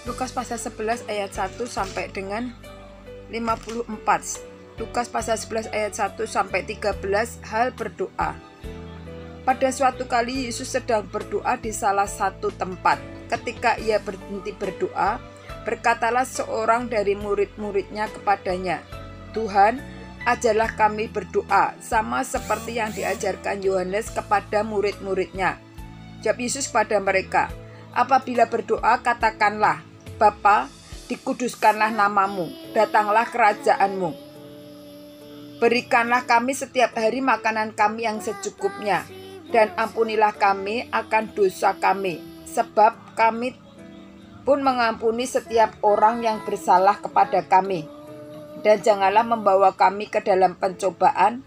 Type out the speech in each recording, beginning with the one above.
Lukas pasal 11 ayat 1 sampai dengan 54. Lukas pasal 11 ayat 1 sampai 13. Hal berdoa. Pada suatu kali Yesus sedang berdoa di salah satu tempat. Ketika ia berhenti berdoa, berkatalah seorang dari murid-muridnya kepadanya, "Tuhan, ajarlah kami berdoa, sama seperti yang diajarkan Yohanes kepada murid-muridnya." Jawab Yesus kepada mereka, "Apabila berdoa, katakanlah, Bapa, dikuduskanlah namamu, datanglah kerajaanmu. Berikanlah kami setiap hari makanan kami yang secukupnya, dan ampunilah kami akan dosa kami, sebab kami pun mengampuni setiap orang yang bersalah kepada kami. Dan janganlah membawa kami ke dalam pencobaan."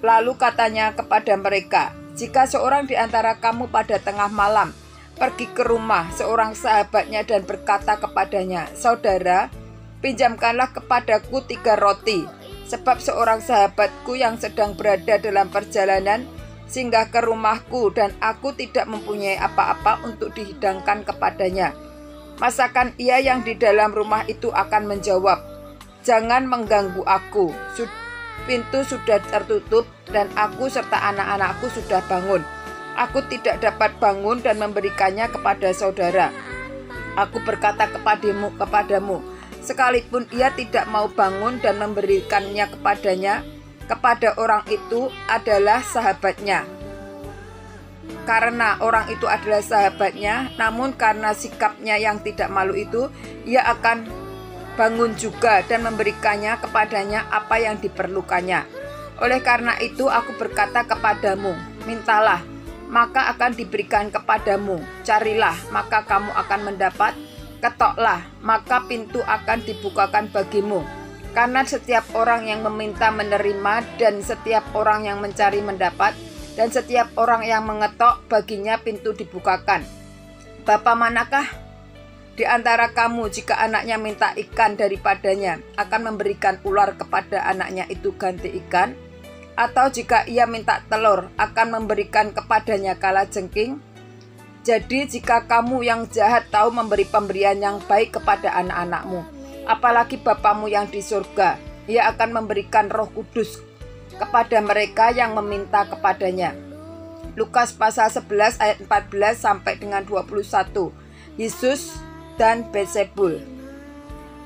Lalu katanya kepada mereka, "Jika seorang di antara kamu pada tengah malam pergi ke rumah seorang sahabatnya dan berkata kepadanya, 'Saudara, pinjamkanlah kepadaku 3 roti, sebab seorang sahabatku yang sedang berada dalam perjalanan singgah ke rumahku dan aku tidak mempunyai apa-apa untuk dihidangkan kepadanya.' Masakan ia yang di dalam rumah itu akan menjawab, 'Jangan mengganggu aku. Pintu sudah tertutup dan aku serta anak-anakku sudah bangun. Aku tidak dapat bangun dan memberikannya kepada saudara.' Aku berkata kepadamu, sekalipun ia tidak mau bangun dan memberikannya kepadanya, kepada orang itu adalah sahabatnya. Karena orang itu adalah sahabatnya, namun karena sikapnya yang tidak malu itu, ia akan bangun juga dan memberikannya kepadanya apa yang diperlukannya. Oleh karena itu aku berkata kepadamu, mintalah, maka akan diberikan kepadamu. Carilah, maka kamu akan mendapat. Ketoklah, maka pintu akan dibukakan bagimu. Karena setiap orang yang meminta menerima, dan setiap orang yang mencari mendapat, dan setiap orang yang mengetok baginya pintu dibukakan. Bapa manakah di antara kamu jika anaknya minta ikan daripadanya akan memberikan ular kepada anaknya itu ganti ikan? Atau jika ia minta telur akan memberikan kepadanya kalajengking? Jadi jika kamu yang jahat tahu memberi pemberian yang baik kepada anak-anakmu, apalagi Bapamu yang di surga, ia akan memberikan Roh Kudus kepada mereka yang meminta kepadanya." Lukas pasal 11 ayat 14 sampai dengan 21. Yesus dan Beelzebul.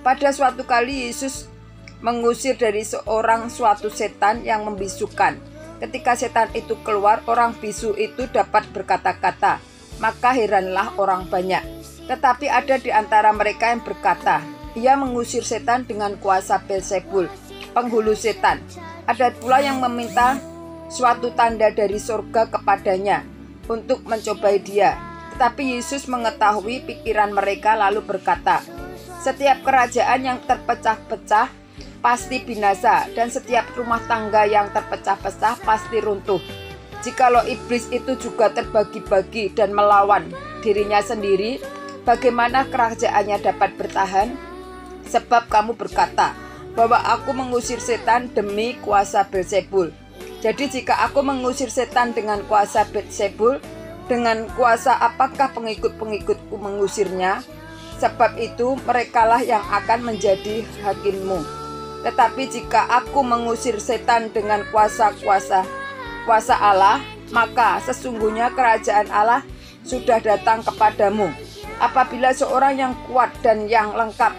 Pada suatu kali Yesus mengusir dari seorang suatu setan yang membisukan. Ketika setan itu keluar, orang bisu itu dapat berkata-kata, maka heranlah orang banyak. Tetapi ada di antara mereka yang berkata, "Ia mengusir setan dengan kuasa Beelzebul, penghulu setan." Ada pula yang meminta suatu tanda dari surga kepadanya untuk mencobai dia. Tetapi Yesus mengetahui pikiran mereka lalu berkata, "Setiap kerajaan yang terpecah-pecah pasti binasa, dan setiap rumah tangga yang terpecah-pecah pasti runtuh. Jikalau iblis itu juga terbagi-bagi dan melawan dirinya sendiri, bagaimana kerajaannya dapat bertahan? Sebab kamu berkata bahwa aku mengusir setan demi kuasa Beelzebul. Jadi jika aku mengusir setan dengan kuasa Beelzebul, dengan kuasa apakah pengikut-pengikutku mengusirnya? Sebab itu merekalah yang akan menjadi hakimmu. Tetapi jika aku mengusir setan dengan kuasa Allah, maka sesungguhnya kerajaan Allah sudah datang kepadamu. Apabila seorang yang kuat dan yang lengkap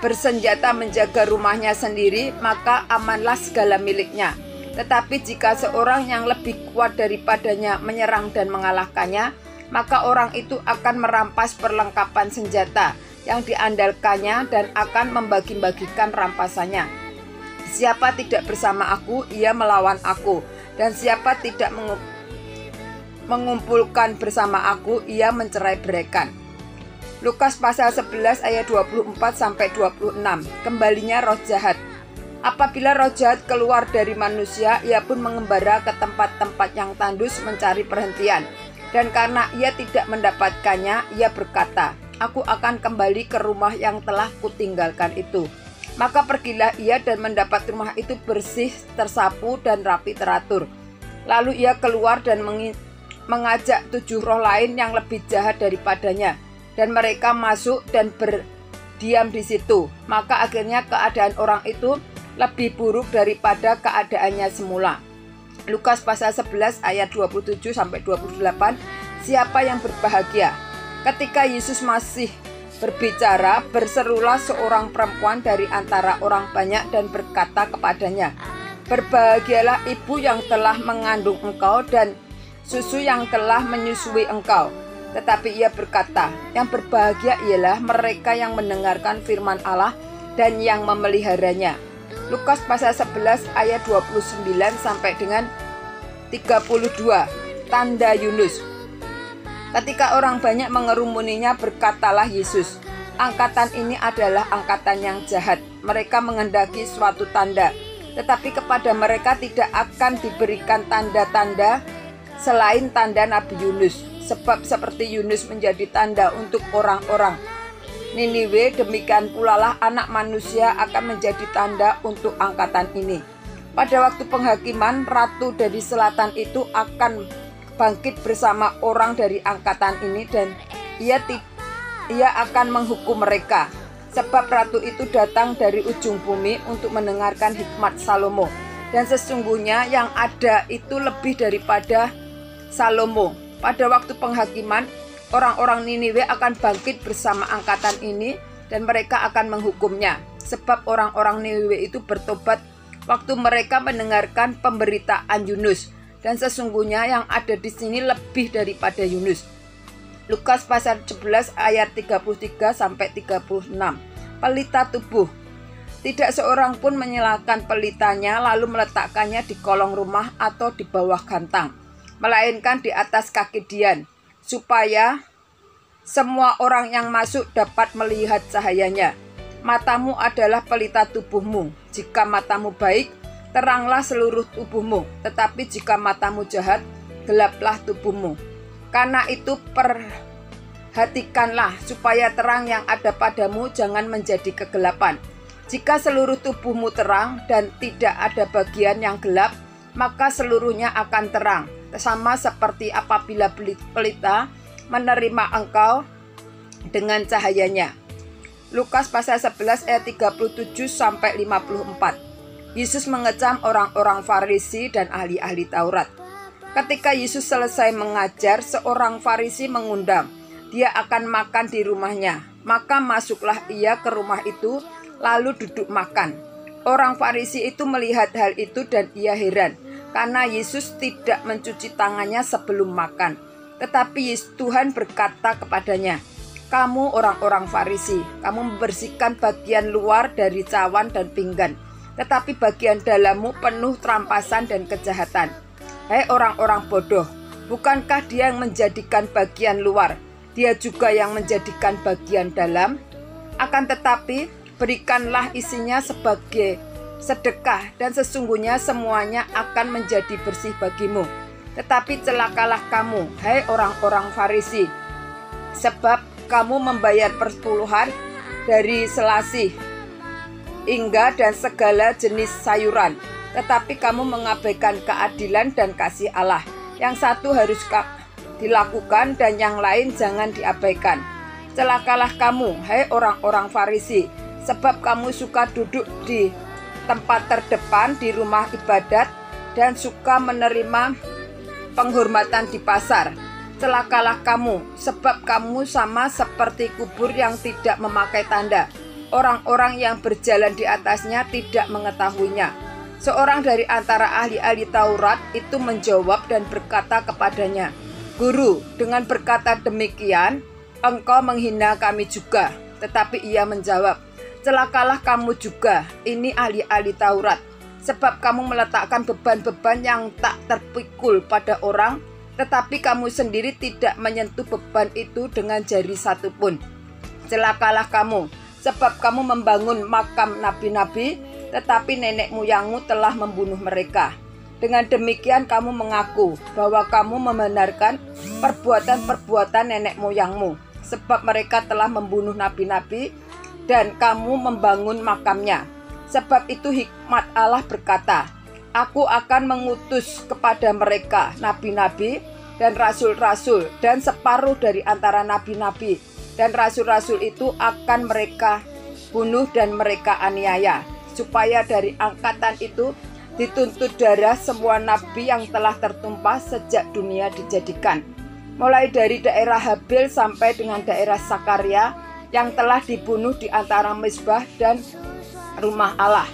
bersenjata menjaga rumahnya sendiri, maka amanlah segala miliknya. Tetapi jika seorang yang lebih kuat daripadanya menyerang dan mengalahkannya, maka orang itu akan merampas perlengkapan senjata yang diandalkannya dan akan membagi-bagikan rampasannya. Siapa tidak bersama aku, ia melawan aku, dan siapa tidak mengumpulkan bersama aku, ia mencerai-beraikan." Lukas pasal 11 ayat 24 sampai 26. Kembalinya roh jahat. Apabila roh jahat keluar dari manusia, ia pun mengembara ke tempat-tempat yang tandus mencari perhentian. Dan karena ia tidak mendapatkannya, ia berkata, "Aku akan kembali ke rumah yang telah kutinggalkan itu." Maka pergilah ia dan mendapat rumah itu bersih, tersapu, dan rapi teratur. Lalu ia keluar dan mengajak 7 roh lain yang lebih jahat daripadanya, dan mereka masuk dan berdiam di situ. Maka akhirnya keadaan orang itu lebih buruk daripada keadaannya semula. Lukas pasal 11 ayat 27-28. Siapa yang berbahagia? Ketika Yesus masih berbicara, berserulah seorang perempuan dari antara orang banyak dan berkata kepadanya, "Berbahagialah ibu yang telah mengandung engkau dan susu yang telah menyusui engkau." Tetapi ia berkata, "Yang berbahagia ialah mereka yang mendengarkan firman Allah dan yang memeliharanya." Lukas pasal 11 ayat 29 sampai dengan 32. Tanda Yunus. Ketika orang banyak mengerumuninya, berkatalah Yesus, "Angkatan ini adalah angkatan yang jahat. Mereka menghendaki suatu tanda, tetapi kepada mereka tidak akan diberikan tanda-tanda selain tanda Nabi Yunus. Sebab seperti Yunus menjadi tanda untuk orang-orang Niniwe, demikian pula lah Anak Manusia akan menjadi tanda untuk angkatan ini. Pada waktu penghakiman, ratu dari selatan itu akan bangkit bersama orang dari angkatan ini, dan ia akan menghukum mereka. Sebab ratu itu datang dari ujung bumi untuk mendengarkan hikmat Salomo, dan sesungguhnya yang ada itu lebih daripada Salomo. Pada waktu penghakiman, orang-orang Niniwe akan bangkit bersama angkatan ini, dan mereka akan menghukumnya. Sebab orang-orang Niniwe itu bertobat waktu mereka mendengarkan pemberitaan Yunus, dan sesungguhnya yang ada di sini lebih daripada Yunus. Lukas pasal 11 ayat 33 sampai 36. Pelita tubuh. Tidak seorang pun menyalakan pelitanya lalu meletakkannya di kolong rumah atau di bawah gantang, melainkan di atas kaki dian, supaya semua orang yang masuk dapat melihat cahayanya. Matamu adalah pelita tubuhmu. Jika matamu baik, teranglah seluruh tubuhmu. Tetapi jika matamu jahat, gelaplah tubuhmu. Karena itu perhatikanlah supaya terang yang ada padamu jangan menjadi kegelapan. Jika seluruh tubuhmu terang dan tidak ada bagian yang gelap, maka seluruhnya akan terang. Sama seperti apabila pelita menerima engkau dengan cahayanya. Lukas pasal 11 ayat 37 sampai 54. Yesus mengecam orang-orang Farisi dan ahli-ahli Taurat. Ketika Yesus selesai mengajar, seorang Farisi mengundang. Dia akan makan di rumahnya. Maka masuklah ia ke rumah itu, lalu duduk makan. Orang Farisi itu melihat hal itu dan ia heran, karena Yesus tidak mencuci tangannya sebelum makan. Tetapi Tuhan berkata kepadanya, "Kamu orang-orang Farisi, kamu membersihkan bagian luar dari cawan dan pinggan, tetapi bagian dalammu penuh terampasan dan kejahatan. Hei orang-orang bodoh, bukankah Dia yang menjadikan bagian luar, Dia juga yang menjadikan bagian dalam? Akan tetapi berikanlah isinya sebagai sedekah, dan sesungguhnya semuanya akan menjadi bersih bagimu. Tetapi celakalah kamu, hai orang-orang Farisi, sebab kamu membayar persepuluhan dari selasih, ingga dan segala jenis sayuran, tetapi kamu mengabaikan keadilan dan kasih Allah. Yang satu harus dilakukan dan yang lain jangan diabaikan. Celakalah kamu, hai orang-orang Farisi, sebab kamu suka duduk di tempat terdepan di rumah ibadat dan suka menerima penghormatan di pasar. Celakalah kamu, sebab kamu sama seperti kubur yang tidak memakai tanda. Orang-orang yang berjalan di atasnya tidak mengetahuinya." Seorang dari antara ahli-ahli Taurat itu menjawab dan berkata kepadanya, "Guru, dengan berkata demikian, engkau menghina kami juga." Tetapi ia menjawab, "Celakalah kamu juga, ini ahli-ahli Taurat, sebab kamu meletakkan beban-beban yang tak terpikul pada orang, tetapi kamu sendiri tidak menyentuh beban itu dengan jari satu pun. Celakalah kamu, sebab kamu membangun makam nabi-nabi, tetapi nenek moyangmu telah membunuh mereka. Dengan demikian kamu mengaku bahwa kamu membenarkan perbuatan-perbuatan nenek moyangmu, sebab mereka telah membunuh nabi-nabi dan kamu membangun makamnya. Sebab itu hikmat Allah berkata, Aku akan mengutus kepada mereka nabi-nabi dan rasul-rasul dan separuh dari antara nabi-nabi dan rasul-rasul itu akan mereka bunuh dan mereka aniaya, supaya dari angkatan itu dituntut darah semua nabi yang telah tertumpah sejak dunia dijadikan, mulai dari daerah Habil sampai dengan daerah Sakaria yang telah dibunuh di antara mezbah dan rumah Allah.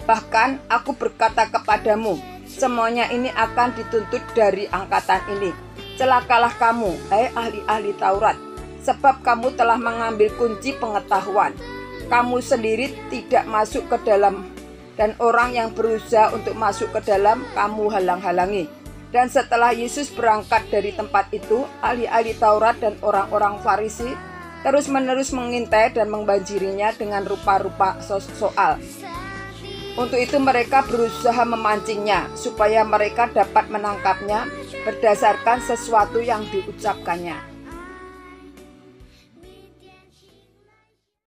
Bahkan aku berkata kepadamu, semuanya ini akan dituntut dari angkatan ini. Celakalah kamu, hai ahli-ahli Taurat, sebab kamu telah mengambil kunci pengetahuan. Kamu sendiri tidak masuk ke dalam, dan orang yang berusaha untuk masuk ke dalam kamu halang-halangi. Dan setelah Yesus berangkat dari tempat itu, ahli-ahli Taurat dan orang-orang Farisi terus-menerus mengintai dan membanjirinya dengan rupa-rupa soal. Untuk itu mereka berusaha memancingnya, supaya mereka dapat menangkapnya berdasarkan sesuatu yang diucapkannya.